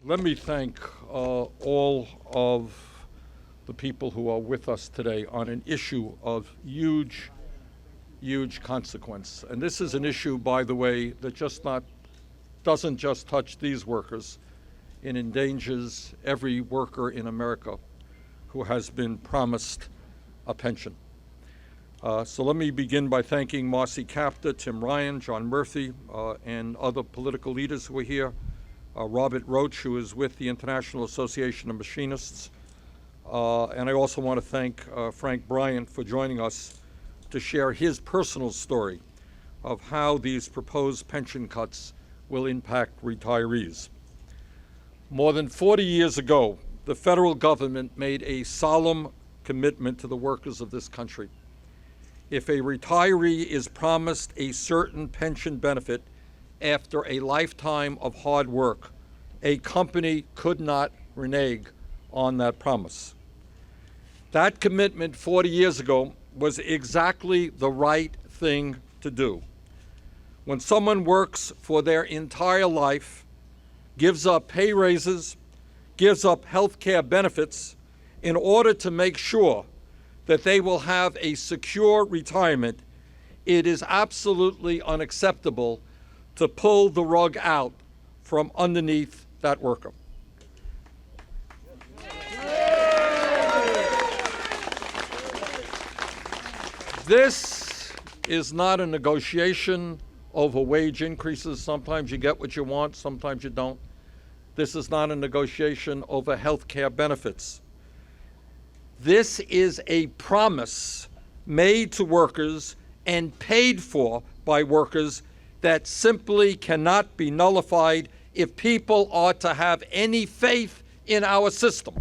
Let me thank all of the people who are with us today on an issue of huge consequence. And this is an issue, by the way, that doesn't just touch these workers. It endangers every worker in America who has been promised a pension. So let me begin by thanking Marcy Kaptur, Tim Ryan, John Murphy, and other political leaders who are here. Robert Roach, who is with the International Association of Machinists. And I also want to thank Frank Bryant for joining us to share his personal story of how these proposed pension cuts will impact retirees. More than 40 years ago, the federal government made a solemn commitment to the workers of this country. If a retiree is promised a certain pension benefit after a lifetime of hard work, a company could not renege on that promise. That commitment 40 years ago was exactly the right thing to do. When someone works for their entire life, gives up pay raises, gives up health care benefits in order to make sure that they will have a secure retirement, it is absolutely unacceptable to pull the rug out from underneath that worker. This is not a negotiation over wage increases. Sometimes you get what you want, sometimes you don't. This is not a negotiation over health care benefits. This is a promise made to workers and paid for by workers that simply cannot be nullified if people are to have any faith in our system.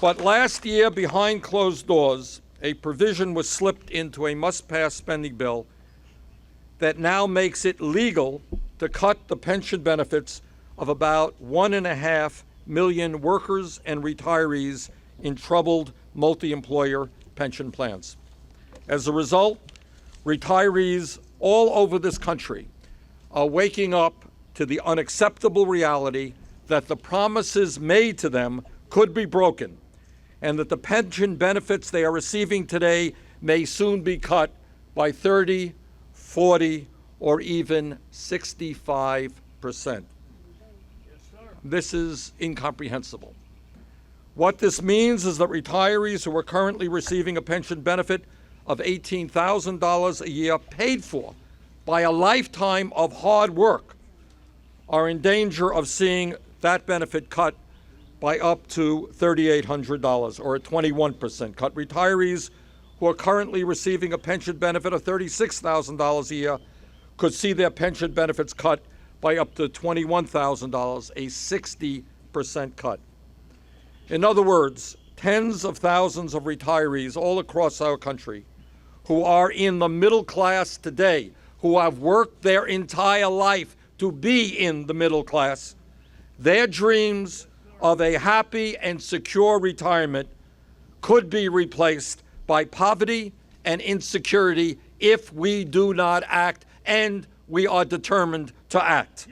But last year, behind closed doors, a provision was slipped into a must-pass spending bill that now makes it legal to cut the pension benefits of about 1.5 million workers and retirees in troubled multi-employer pension plans. As a result, retirees all over this country are waking up to the unacceptable reality that the promises made to them could be broken, and that the pension benefits they are receiving today may soon be cut by 30, 40, or even 65%. This is incomprehensible. What this means is that retirees who are currently receiving a pension benefit of $18,000 a year paid for by a lifetime of hard work are in danger of seeing that benefit cut by up to $3,800, or a 21% cut. Retirees who are currently receiving a pension benefit of $36,000 a year could see their pension benefits cut by up to $21,000, a 60% cut. In other words, tens of thousands of retirees all across our country who are in the middle class today, who have worked their entire life to be in the middle class, their dreams of a happy and secure retirement could be replaced by poverty and insecurity if we do not act, and we are determined to act.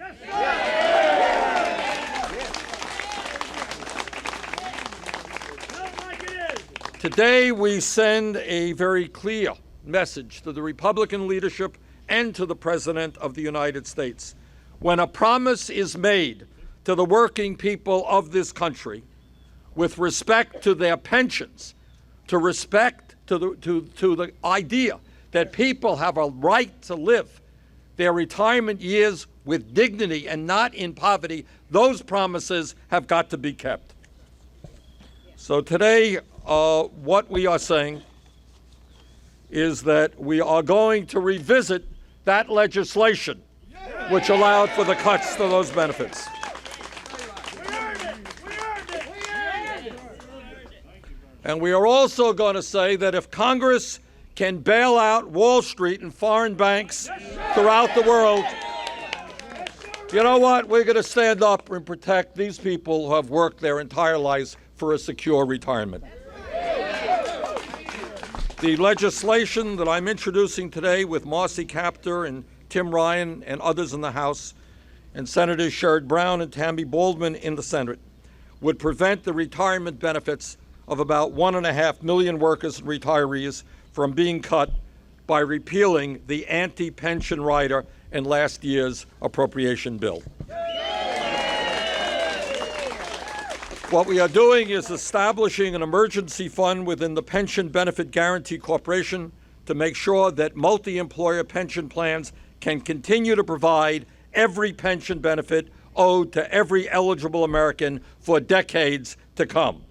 Today, we send a very clear message to the Republican leadership and to the President of the United States. When a promise is made to the working people of this country with respect to their pensions, to respect to the idea that people have a right to live their retirement years with dignity and not in poverty, those promises have got to be kept. So today, what we are saying is that we are going to revisit that legislation which allowed for the cuts to those benefits. And we are also going to say that if Congress can bail out Wall Street and foreign banks throughout the world, you know what? We're going to stand up and protect these people who have worked their entire lives for a secure retirement. The legislation that I'm introducing today with Marcy Kaptur and Tim Ryan and others in the House and Senators Sherrod Brown and Tammy Baldwin in the Senate would prevent the retirement benefits of about 1.5 million workers and retirees from being cut by repealing the anti-pension rider in last year's appropriation bill. What we are doing is establishing an emergency fund within the Pension Benefit Guaranty Corporation to make sure that multi-employer pension plans can continue to provide every pension benefit owed to every eligible American for decades to come.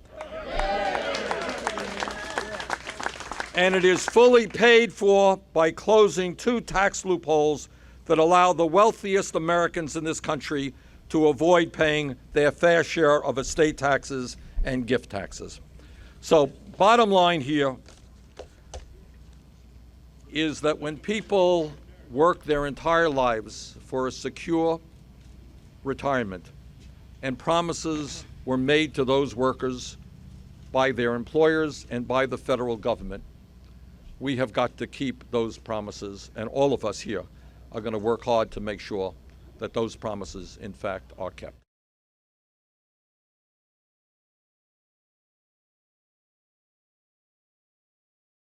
And it is fully paid for by closing 2 tax loopholes that allow the wealthiest Americans in this country to avoid paying their fair share of estate taxes and gift taxes. So, bottom line here is that when people work their entire lives for a secure retirement and promises were made to those workers by their employers and by the federal government, we have got to keep those promises, and all of us here are going to work hard to make sure that those promises, in fact, are kept.